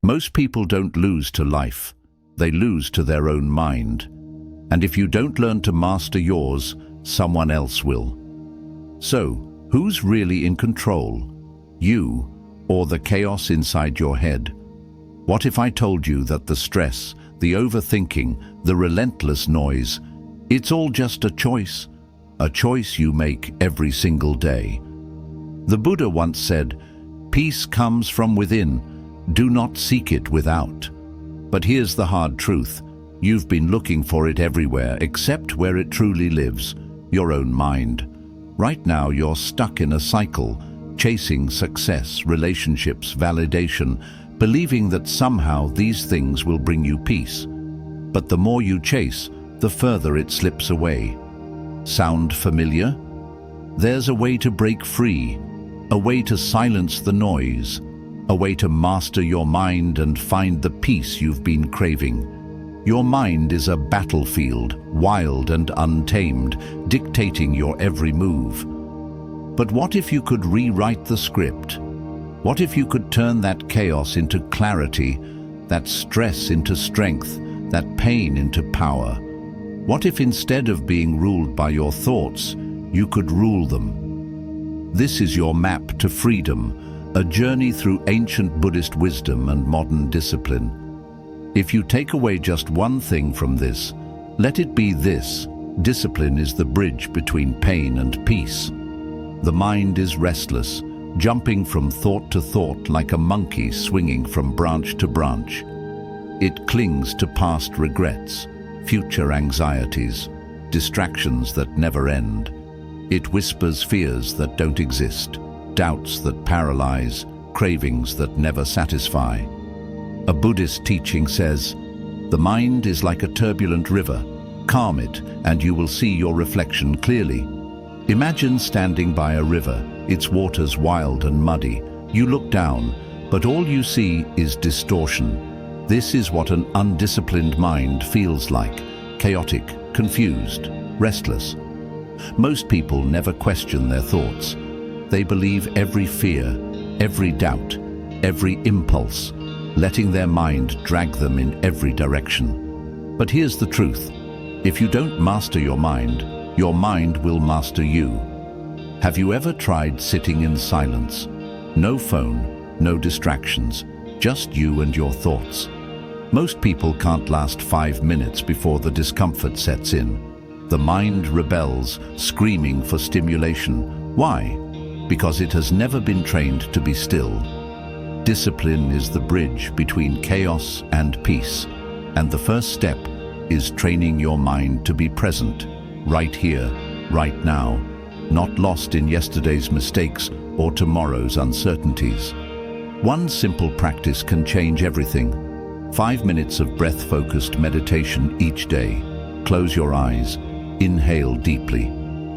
Most people don't lose to life, they lose to their own mind. And if you don't learn to master yours, someone else will. So, who's really in control? You, or the chaos inside your head? What if I told you that the stress, the overthinking, the relentless noise, it's all just a choice you make every single day? The Buddha once said, "Peace comes from within, do not seek it without." But here's the hard truth. You've been looking for it everywhere except where it truly lives, your own mind. Right now you're stuck in a cycle, chasing success, relationships, validation, believing that somehow these things will bring you peace. But the more you chase, the further it slips away. Sound familiar? There's a way to break free, a way to silence the noise, a way to master your mind and find the peace you've been craving. Your mind is a battlefield, wild and untamed, dictating your every move. But what if you could rewrite the script? What if you could turn that chaos into clarity, that stress into strength, that pain into power? What if instead of being ruled by your thoughts, you could rule them? This is your map to freedom, a journey through ancient Buddhist wisdom and modern discipline. If you take away just one thing from this, let it be this: discipline is the bridge between pain and peace. The mind is restless, jumping from thought to thought like a monkey swinging from branch to branch. It clings to past regrets, future anxieties, distractions that never end. It whispers fears that don't exist, doubts that paralyze, cravings that never satisfy. A Buddhist teaching says, "The mind is like a turbulent river. Calm it, and you will see your reflection clearly." Imagine standing by a river, its waters wild and muddy. You look down, but all you see is distortion. This is what an undisciplined mind feels like: chaotic, confused, restless. Most people never question their thoughts. They believe every fear, every doubt, every impulse, letting their mind drag them in every direction. But here's the truth. If you don't master your mind will master you. Have you ever tried sitting in silence? No phone, no distractions, just you and your thoughts. Most people can't last 5 minutes before the discomfort sets in. The mind rebels, screaming for stimulation. Why? Because it has never been trained to be still. Discipline is the bridge between chaos and peace, and the first step is training your mind to be present, right here, right now, not lost in yesterday's mistakes or tomorrow's uncertainties. One simple practice can change everything. 5 minutes of breath-focused meditation each day. Close your eyes, inhale deeply.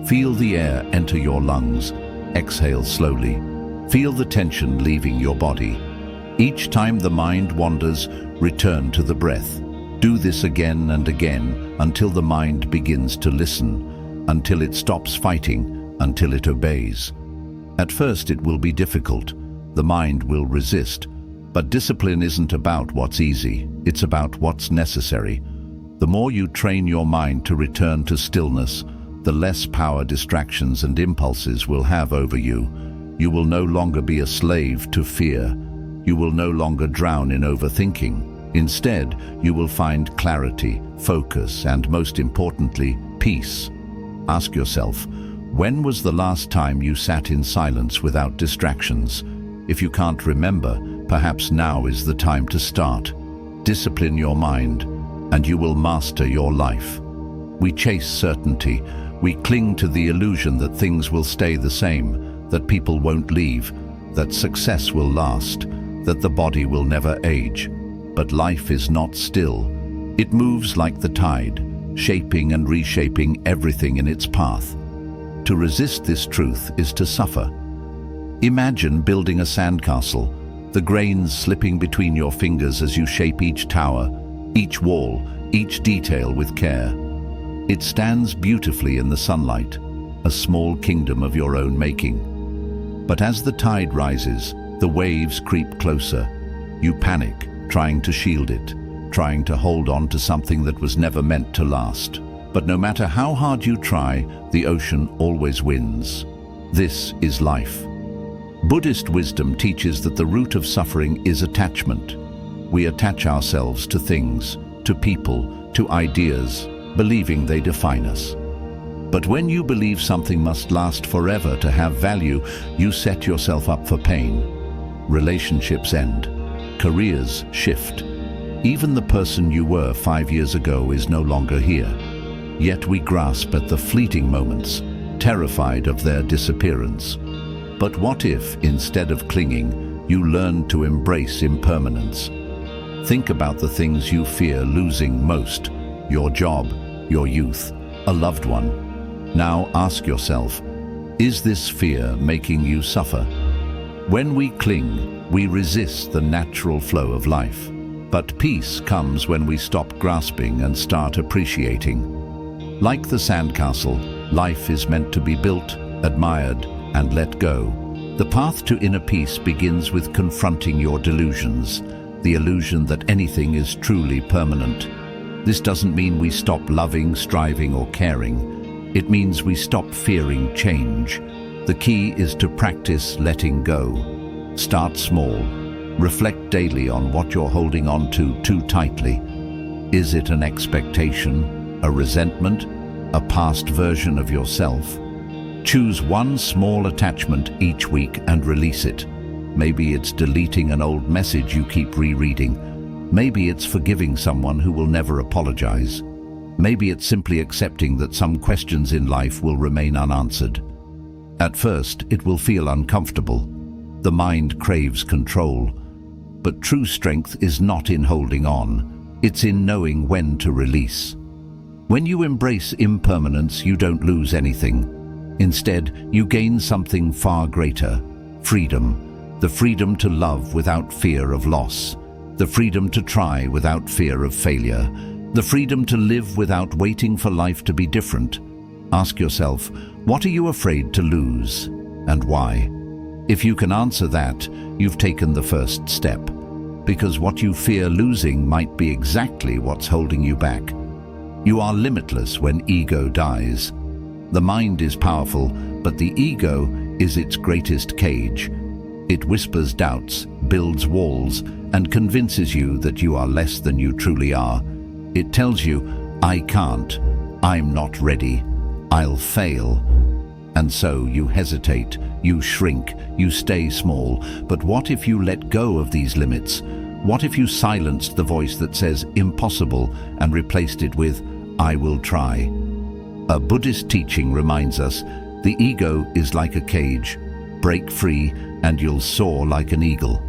Feel the air enter your lungs. Exhale slowly. Feel the tension leaving your body. Each time the mind wanders, return to the breath. Do this again and again until the mind begins to listen, until it stops fighting, until it obeys. At first it will be difficult. The mind will resist. But discipline isn't about what's easy, it's about what's necessary. The more you train your mind to return to stillness, the less power distractions and impulses will have over you. You will no longer be a slave to fear. You will no longer drown in overthinking. Instead, you will find clarity, focus, and most importantly, peace. Ask yourself, when was the last time you sat in silence without distractions? If you can't remember, perhaps now is the time to start. Discipline your mind, and you will master your life. We chase certainty. We cling to the illusion that things will stay the same, that people won't leave, that success will last, that the body will never age. But life is not still. It moves like the tide, shaping and reshaping everything in its path. To resist this truth is to suffer. Imagine building a sandcastle, the grains slipping between your fingers as you shape each tower, each wall, each detail with care. It stands beautifully in the sunlight, a small kingdom of your own making. But as the tide rises, the waves creep closer. You panic, trying to shield it, trying to hold on to something that was never meant to last. But no matter how hard you try, the ocean always wins. This is life. Buddhist wisdom teaches that the root of suffering is attachment. We attach ourselves to things, to people, to ideas, believing they define us. But when you believe something must last forever to have value, you set yourself up for pain. Relationships end. Careers shift. Even the person you were 5 years ago is no longer here. Yet we grasp at the fleeting moments, terrified of their disappearance. But what if, instead of clinging, you learn to embrace impermanence? Think about the things you fear losing most: your job, your youth, a loved one. Now ask yourself, is this fear making you suffer? When we cling, we resist the natural flow of life. But peace comes when we stop grasping and start appreciating. Like the sandcastle, life is meant to be built, admired, and let go. The path to inner peace begins with confronting your delusions, the illusion that anything is truly permanent. This doesn't mean we stop loving, striving, or caring. It means we stop fearing change. The key is to practice letting go. Start small. Reflect daily on what you're holding on to too tightly. Is it an expectation, a resentment, a past version of yourself? Choose one small attachment each week and release it. Maybe it's deleting an old message you keep rereading. Maybe it's forgiving someone who will never apologize. Maybe it's simply accepting that some questions in life will remain unanswered. At first, it will feel uncomfortable. The mind craves control. But true strength is not in holding on. It's in knowing when to release. When you embrace impermanence, you don't lose anything. Instead, you gain something far greater: freedom. The freedom to love without fear of loss. The freedom to try without fear of failure. The freedom to live without waiting for life to be different. Ask yourself, what are you afraid to lose, and why? If you can answer that, you've taken the first step. Because what you fear losing might be exactly what's holding you back. You are limitless when ego dies. The mind is powerful, but the ego is its greatest cage. It whispers doubts, builds walls, and convinces you that you are less than you truly are. It tells you, I can't, I'm not ready, I'll fail. And so you hesitate, you shrink, you stay small. But what if you let go of these limits? What if you silenced the voice that says impossible and replaced it with, I will try? A Buddhist teaching reminds us, the ego is like a cage. Break free and you'll soar like an eagle.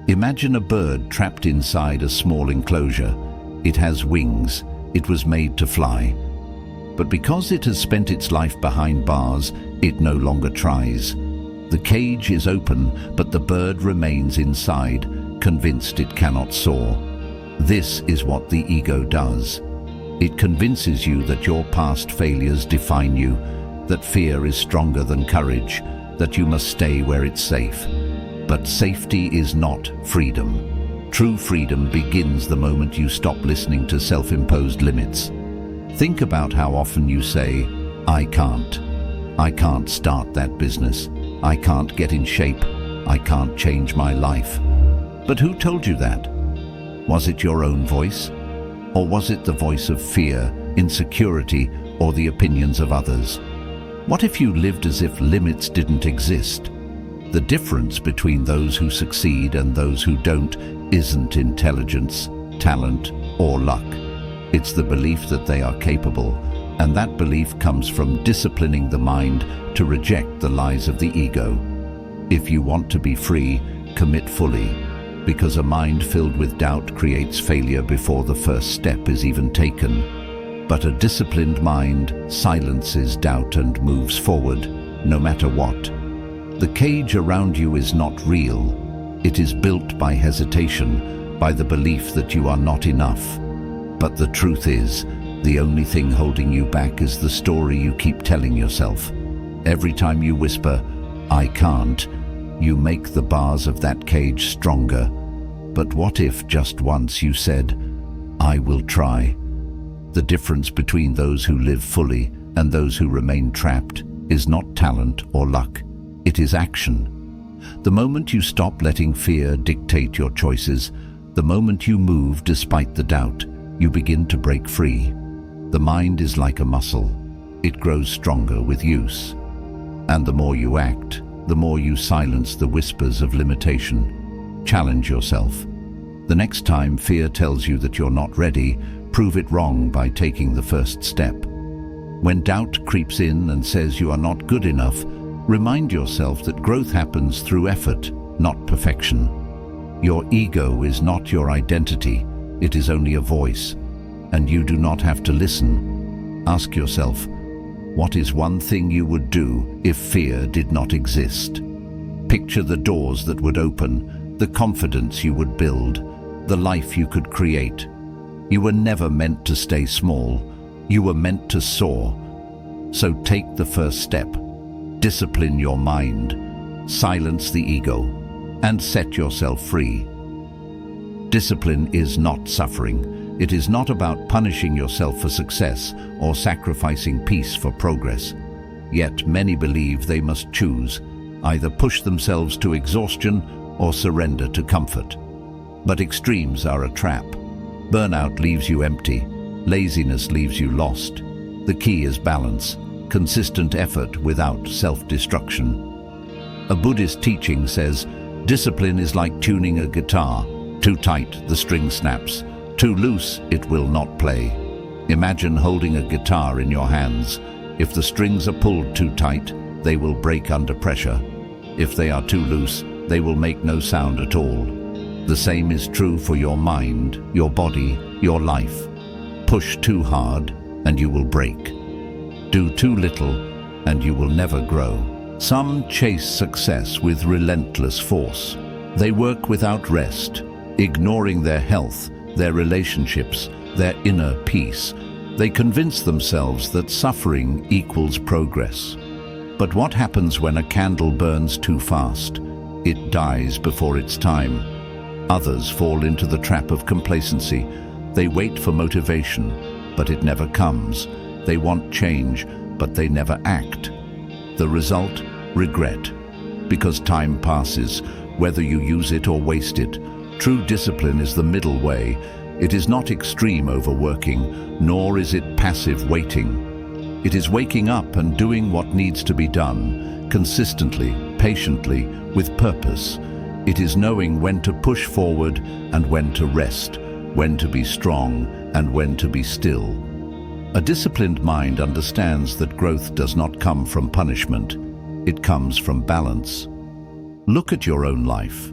Imagine a bird trapped inside a small enclosure. It has wings. It was made to fly. But because it has spent its life behind bars, it no longer tries. The cage is open, but the bird remains inside, convinced it cannot soar. This is what the ego does. It convinces you that your past failures define you, that fear is stronger than courage, that you must stay where it's safe. But safety is not freedom. True freedom begins the moment you stop listening to self-imposed limits. Think about how often you say, I can't start that business. I can't get in shape. I can't change my life. But who told you that? Was it your own voice? Or was it the voice of fear, insecurity, or the opinions of others? What if you lived as if limits didn't exist? The difference between those who succeed and those who don't isn't intelligence, talent, or luck. It's the belief that they are capable, and that belief comes from disciplining the mind to reject the lies of the ego. If you want to be free, commit fully, because a mind filled with doubt creates failure before the first step is even taken. But a disciplined mind silences doubt and moves forward, no matter what. The cage around you is not real. It is built by hesitation, by the belief that you are not enough. But the truth is, the only thing holding you back is the story you keep telling yourself. Every time you whisper, I can't, you make the bars of that cage stronger. But what if just once you said, "I will try"? The difference between those who live fully and those who remain trapped is not talent or luck. It is action. The moment you stop letting fear dictate your choices, the moment you move despite the doubt, you begin to break free. The mind is like a muscle. It grows stronger with use. And the more you act, the more you silence the whispers of limitation. Challenge yourself. The next time fear tells you that you're not ready, prove it wrong by taking the first step. When doubt creeps in and says you are not good enough, remind yourself that growth happens through effort, not perfection. Your ego is not your identity, it is only a voice, and you do not have to listen. Ask yourself, what is one thing you would do if fear did not exist? Picture the doors that would open, the confidence you would build, the life you could create. You were never meant to stay small. You were meant to soar. So take the first step. Discipline your mind, silence the ego, and set yourself free. Discipline is not suffering. It is not about punishing yourself for success or sacrificing peace for progress. Yet many believe they must choose, either push themselves to exhaustion or surrender to comfort. But extremes are a trap. Burnout leaves you empty. Laziness leaves you lost. The key is balance, consistent effort without self-destruction. A Buddhist teaching says, discipline is like tuning a guitar. Too tight, the string snaps. Too loose, it will not play. Imagine holding a guitar in your hands. If the strings are pulled too tight, they will break under pressure. If they are too loose, they will make no sound at all. The same is true for your mind, your body, your life. Push too hard, and you will break. Do too little, and you will never grow. Some chase success with relentless force. They work without rest, ignoring their health, their relationships, their inner peace. They convince themselves that suffering equals progress. But what happens when a candle burns too fast? It dies before its time. Others fall into the trap of complacency. They wait for motivation, but it never comes. They want change, but they never act. The result? Regret. Because time passes, whether you use it or waste it. True discipline is the middle way. It is not extreme overworking, nor is it passive waiting. It is waking up and doing what needs to be done, consistently, patiently, with purpose. It is knowing when to push forward and when to rest, when to be strong and when to be still. A disciplined mind understands that growth does not come from punishment. It comes from balance. Look at your own life.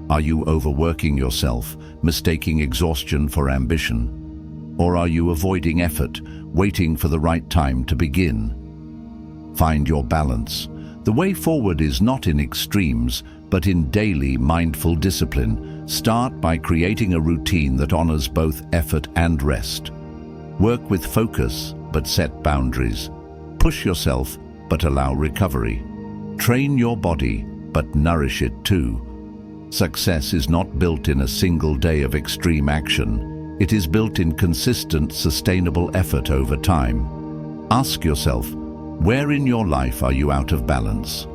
Are you overworking yourself, mistaking exhaustion for ambition? Or are you avoiding effort, waiting for the right time to begin? Find your balance. The way forward is not in extremes, but in daily mindful discipline. Start by creating a routine that honors both effort and rest. Work with focus, but set boundaries. Push yourself, but allow recovery. Train your body, but nourish it too. Success is not built in a single day of extreme action. It is built in consistent, sustainable effort over time. Ask yourself, where in your life are you out of balance?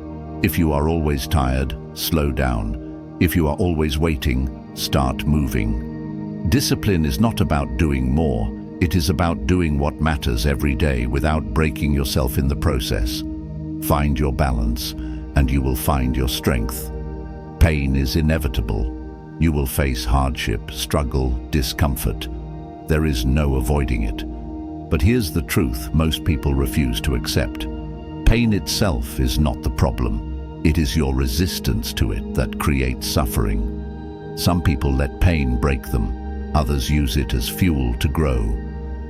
If you are always tired, slow down. If you are always waiting, start moving. Discipline is not about doing more. It is about doing what matters every day without breaking yourself in the process. Find your balance, and you will find your strength. Pain is inevitable. You will face hardship, struggle, discomfort. There is no avoiding it. But here's the truth most people refuse to accept. Pain itself is not the problem. It is your resistance to it that creates suffering. Some people let pain break them. Others use it as fuel to grow.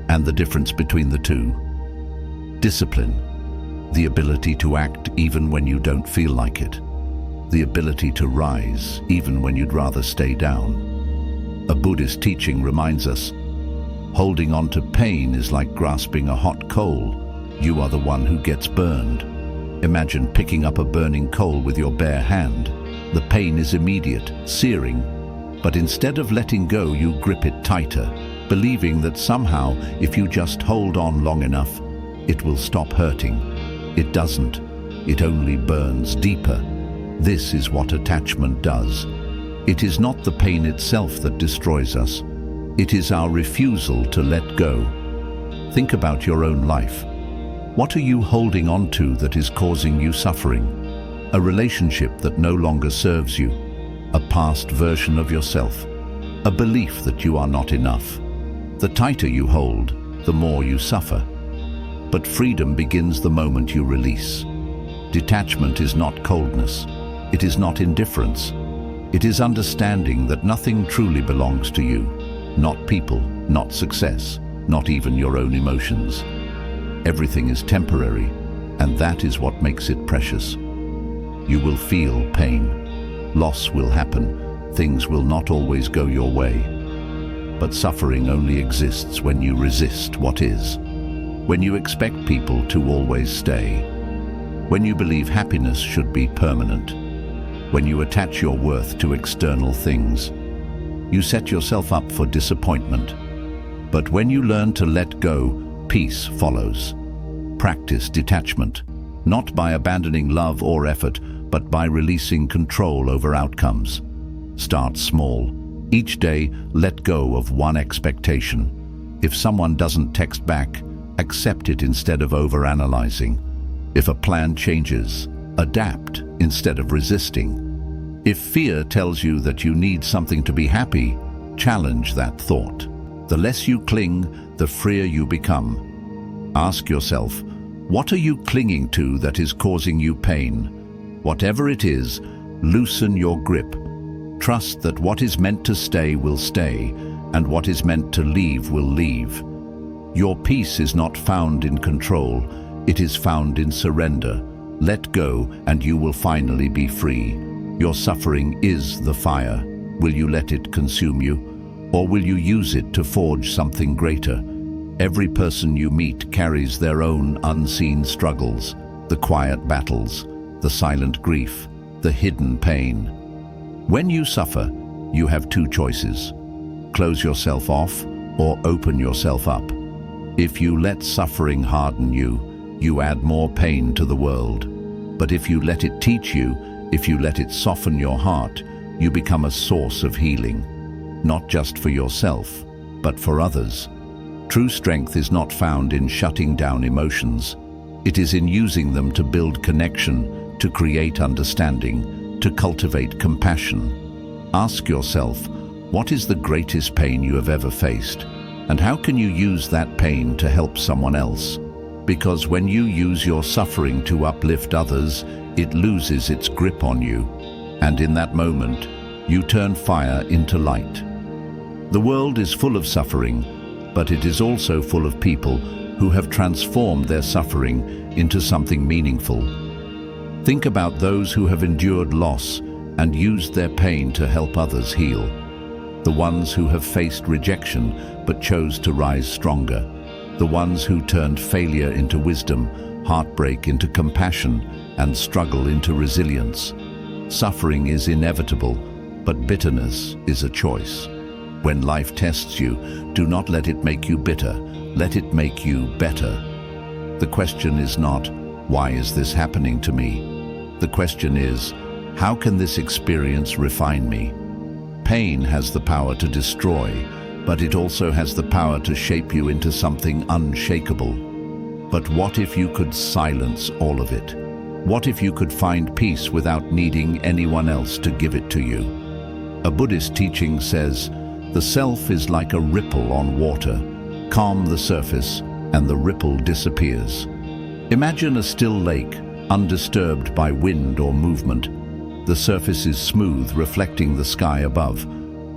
And the difference between the two? Discipline. The ability to act even when you don't feel like it. The ability to rise even when you'd rather stay down. A Buddhist teaching reminds us, holding on to pain is like grasping a hot coal. You are the one who gets burned. Imagine picking up a burning coal with your bare hand. The pain is immediate, searing, But instead of letting go, you grip it tighter, believing that somehow, if you just hold on long enough, it will stop hurting. It doesn't. It only burns deeper. This is what attachment does. It is not the pain itself that destroys us. It is our refusal to let go. Think about your own life. What are you holding on to that is causing you suffering? A relationship that no longer serves you? A past version of yourself? A belief that you are not enough? The tighter you hold, the more you suffer. But freedom begins the moment you release. Detachment is not coldness. It is not indifference. It is understanding that nothing truly belongs to you. Not people, not success, not even your own emotions. Everything is temporary, and that is what makes it precious. You will feel pain. Loss will happen. Things will not always go your way. But suffering only exists when you resist what is. When you expect people to always stay. When you believe happiness should be permanent. When you attach your worth to external things. You set yourself up for disappointment. But when you learn to let go, peace follows. Practice detachment, not by abandoning love or effort, but by releasing control over outcomes. Start small. Each day, let go of one expectation. If someone doesn't text back, accept it instead of overanalyzing. If a plan changes, adapt instead of resisting. If fear tells you that you need something to be happy, challenge that thought. The less you cling, the freer you become. Ask yourself, what are you clinging to that is causing you pain? Whatever it is, loosen your grip. Trust that what is meant to stay will stay, and what is meant to leave will leave. Your peace is not found in control, it is found in surrender. Let go, and you will finally be free. Your suffering is the fire. Will you let it consume you? Or will you use it to forge something greater? Every person you meet carries their own unseen struggles, the quiet battles, the silent grief, the hidden pain. When you suffer, you have two choices: close yourself off or open yourself up. If you let suffering harden you, you add more pain to the world. But if you let it teach you, if you let it soften your heart, you become a source of healing. Not just for yourself, but for others. True strength is not found in shutting down emotions. It is in using them to build connection, to create understanding, to cultivate compassion. Ask yourself, what is the greatest pain you have ever faced? And how can you use that pain to help someone else? Because when you use your suffering to uplift others, it loses its grip on you. And in that moment, you turn fire into light. The world is full of suffering, but it is also full of people who have transformed their suffering into something meaningful. Think about those who have endured loss and used their pain to help others heal. The ones who have faced rejection but chose to rise stronger. The ones who turned failure into wisdom, heartbreak into compassion, and struggle into resilience. Suffering is inevitable, but bitterness is a choice. When life tests you, do not let it make you bitter. Let it make you better. The question is not, why is this happening to me? The question is, how can this experience refine me? Pain has the power to destroy, but it also has the power to shape you into something unshakable. But what if you could silence all of it? What if you could find peace without needing anyone else to give it to you? A Buddhist teaching says, the self is like a ripple on water. Calm the surface, and the ripple disappears. Imagine a still lake, undisturbed by wind or movement. The surface is smooth, reflecting the sky above.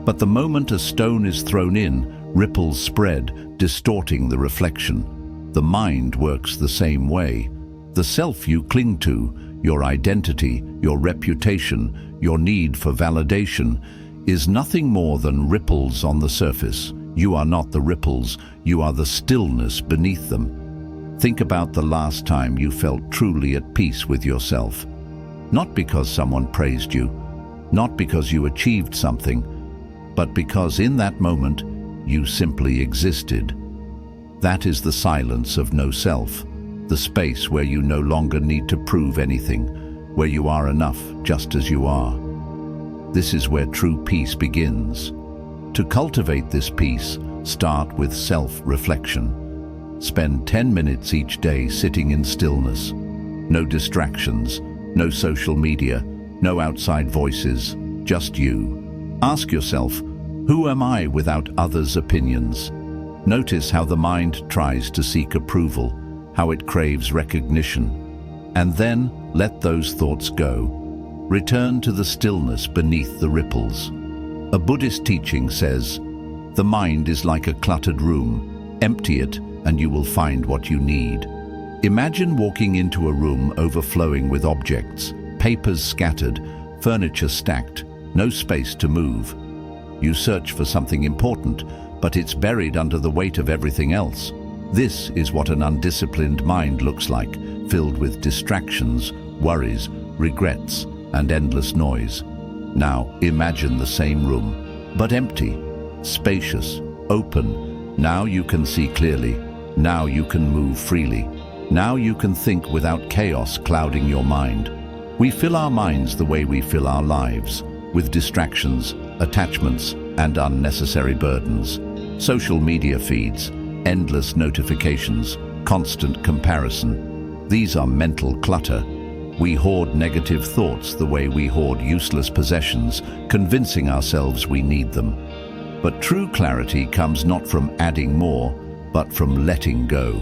But the moment a stone is thrown in, ripples spread, distorting the reflection. The mind works the same way. The self you cling to, your identity, your reputation, your need for validation, is nothing more than ripples on the surface. You are not the ripples, you are the stillness beneath them. Think about the last time you felt truly at peace with yourself. Not because someone praised you, not because you achieved something, but because in that moment you simply existed. That is the silence of no self, the space where you no longer need to prove anything, where you are enough just as you are. This is where true peace begins. To cultivate this peace, start with self-reflection. Spend 10 minutes each day sitting in stillness. No distractions, no social media, no outside voices, just you. Ask yourself, who am I without others' opinions? Notice how the mind tries to seek approval, how it craves recognition. And then let those thoughts go. Return to the stillness beneath the ripples. A Buddhist teaching says, the mind is like a cluttered room. Empty it and you will find what you need. Imagine walking into a room overflowing with objects, papers scattered, furniture stacked, no space to move. You search for something important, but it's buried under the weight of everything else. This is what an undisciplined mind looks like, filled with distractions, worries, regrets, and endless noise. Now imagine the same room, but empty, spacious, open. Now you can see clearly. Now you can move freely. Now you can think without chaos clouding your mind. We fill our minds the way we fill our lives, with distractions, attachments, and unnecessary burdens. Social media feeds, endless notifications, constant comparison. These are mental clutter. We hoard negative thoughts the way we hoard useless possessions, convincing ourselves we need them. But true clarity comes not from adding more, but from letting go.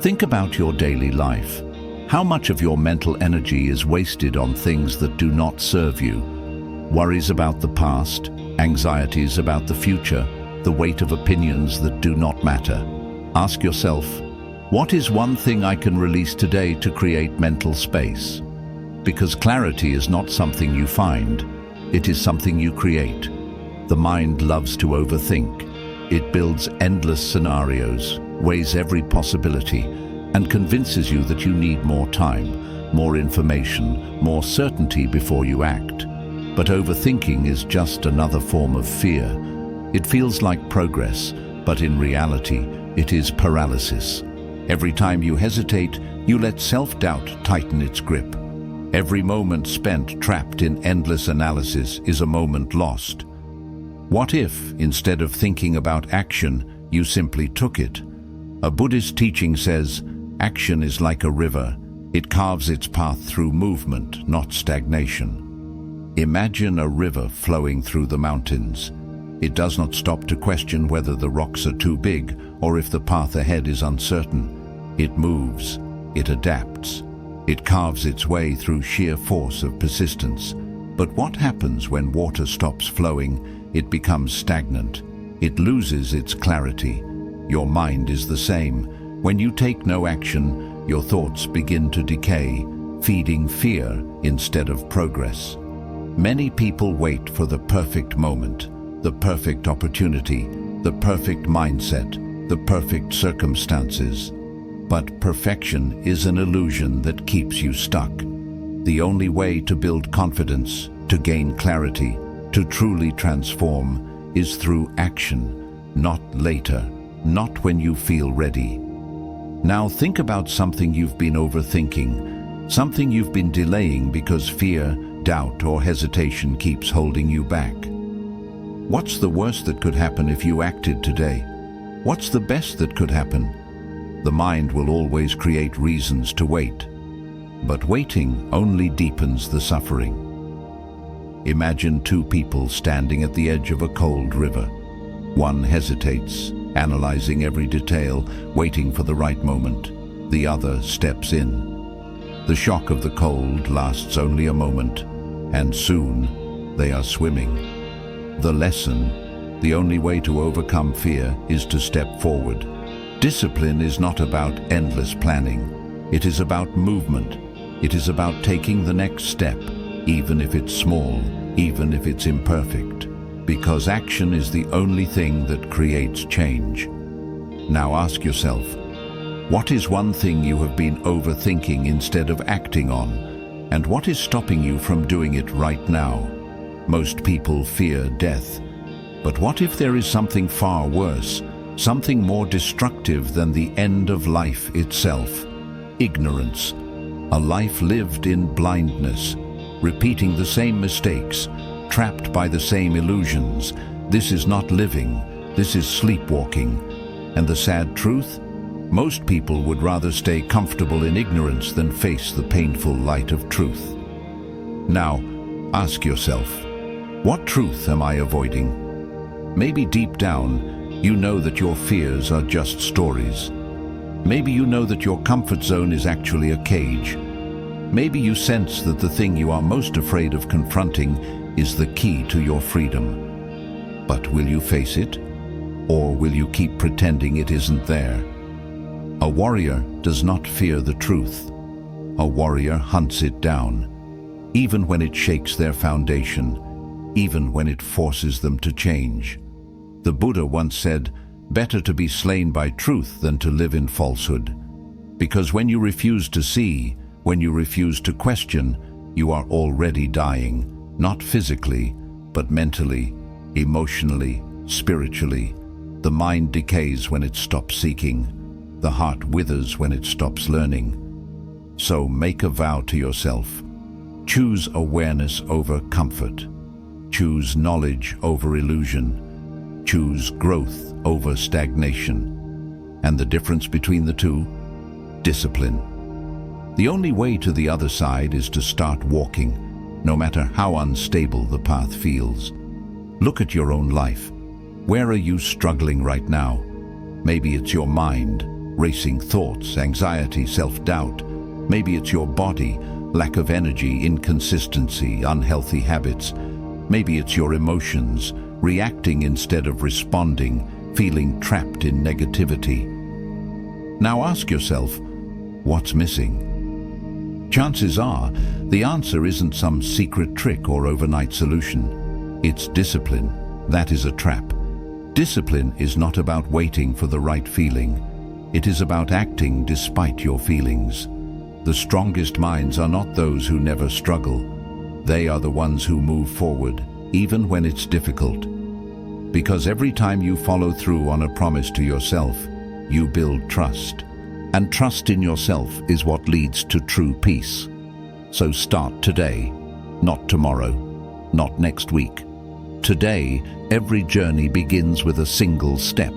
Think about your daily life. How much of your mental energy is wasted on things that do not serve you? Worries about the past, anxieties about the future, the weight of opinions that do not matter. Ask yourself, what is one thing I can release today to create mental space? Because clarity is not something you find, it is something you create. The mind loves to overthink. It builds endless scenarios, weighs every possibility, and convinces you that you need more time, more information, more certainty before you act. But overthinking is just another form of fear. It feels like progress, but in reality, it is paralysis. Every time you hesitate, you let self-doubt tighten its grip. Every moment spent trapped in endless analysis is a moment lost. What if, instead of thinking about action, you simply took it? A Buddhist teaching says, action is like a river. It carves its path through movement, not stagnation. Imagine a river flowing through the mountains. It does not stop to question whether the rocks are too big or if the path ahead is uncertain. It moves, it adapts, it carves its way through sheer force of persistence. But what happens when water stops flowing? It becomes stagnant. It loses its clarity. Your mind is the same. When you take no action, your thoughts begin to decay, feeding fear instead of progress. Many people wait for the perfect moment, the perfect opportunity, the perfect mindset, the perfect circumstances. But perfection is an illusion that keeps you stuck. The only way to build confidence, to gain clarity, to truly transform is through action, not later, not when you feel ready. Now think about something you've been overthinking, something you've been delaying because fear, doubt, or hesitation keeps holding you back. What's the worst that could happen if you acted today? What's the best that could happen? The mind will always create reasons to wait, but waiting only deepens the suffering. Imagine two people standing at the edge of a cold river. One hesitates, analyzing every detail, waiting for the right moment. The other steps in. The shock of the cold lasts only a moment, and soon they are swimming. The lesson: the only way to overcome fear is to step forward. Discipline is not about endless planning. It is about movement. It is about taking the next step, even if it's small, even if it's imperfect, because action is the only thing that creates change. Now ask yourself, what is one thing you have been overthinking instead of acting on? And what is stopping you from doing it right now? Most people fear death. But what if there is something far worse, something more destructive than the end of life itself? Ignorance. A life lived in blindness, repeating the same mistakes, trapped by the same illusions. This is not living, this is sleepwalking. And the sad truth? Most people would rather stay comfortable in ignorance than face the painful light of truth. Now, ask yourself, what truth am I avoiding? Maybe deep down, you know that your fears are just stories. Maybe you know that your comfort zone is actually a cage. Maybe you sense that the thing you are most afraid of confronting is the key to your freedom. But will you face it? Or will you keep pretending it isn't there? A warrior does not fear the truth. A warrior hunts it down, even when it shakes their foundation, even when it forces them to change. The Buddha once said, "Better to be slain by truth than to live in falsehood." Because when you refuse to see, when you refuse to question, you are already dying, not physically, but mentally, emotionally, spiritually. The mind decays when it stops seeking. The heart withers when it stops learning. So make a vow to yourself. Choose awareness over comfort. Choose knowledge over illusion. Choose growth over stagnation. And the difference between the two? Discipline. The only way to the other side is to start walking, no matter how unstable the path feels. Look at your own life. Where are you struggling right now? Maybe it's your mind, racing thoughts, anxiety, self-doubt. Maybe it's your body, lack of energy, inconsistency, unhealthy habits. Maybe it's your emotions, reacting instead of responding, feeling trapped in negativity. Now ask yourself, what's missing? Chances are, the answer isn't some secret trick or overnight solution. It's discipline. That is a trap. Discipline is not about waiting for the right feeling. It is about acting despite your feelings. The strongest minds are not those who never struggle. They are the ones who move forward, even when it's difficult. Because every time you follow through on a promise to yourself, you build trust. And trust in yourself is what leads to true peace. So start today, not tomorrow, not next week. Today, every journey begins with a single step.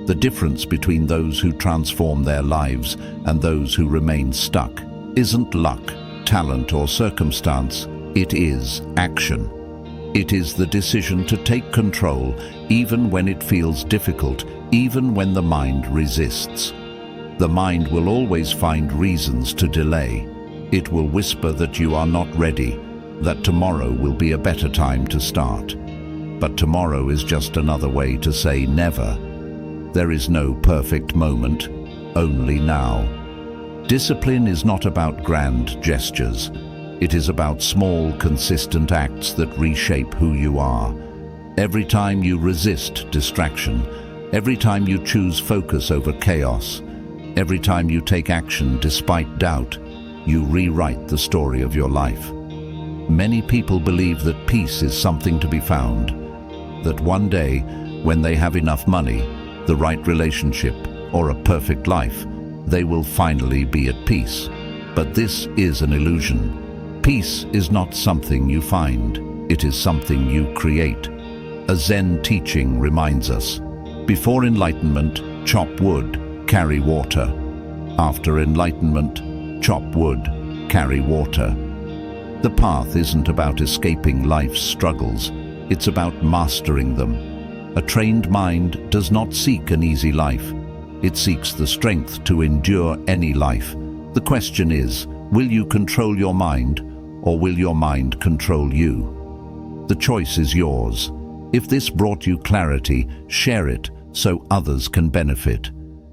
The difference between those who transform their lives and those who remain stuck isn't luck, talent, or circumstance. It is action. It is the decision to take control, even when it feels difficult, even when the mind resists. The mind will always find reasons to delay. It will whisper that you are not ready, that tomorrow will be a better time to start. But tomorrow is just another way to say never. There is no perfect moment, only now. Discipline is not about grand gestures. It is about small, consistent acts that reshape who you are. Every time you resist distraction, every time you choose focus over chaos, every time you take action despite doubt, you rewrite the story of your life. Many people believe that peace is something to be found, that one day, when they have enough money, the right relationship, or a perfect life, they will finally be at peace. But this is an illusion. Peace is not something you find, it is something you create. A Zen teaching reminds us, before enlightenment, chop wood, carry water. After enlightenment, chop wood, carry water. The path isn't about escaping life's struggles, it's about mastering them. A trained mind does not seek an easy life. It seeks the strength to endure any life. The question is, will you control your mind, or will your mind control you? The choice is yours. If this brought you clarity, share it so others can benefit.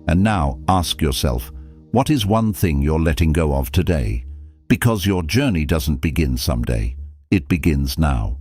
And now ask yourself, what is one thing you're letting go of today? Because your journey doesn't begin someday. It begins now.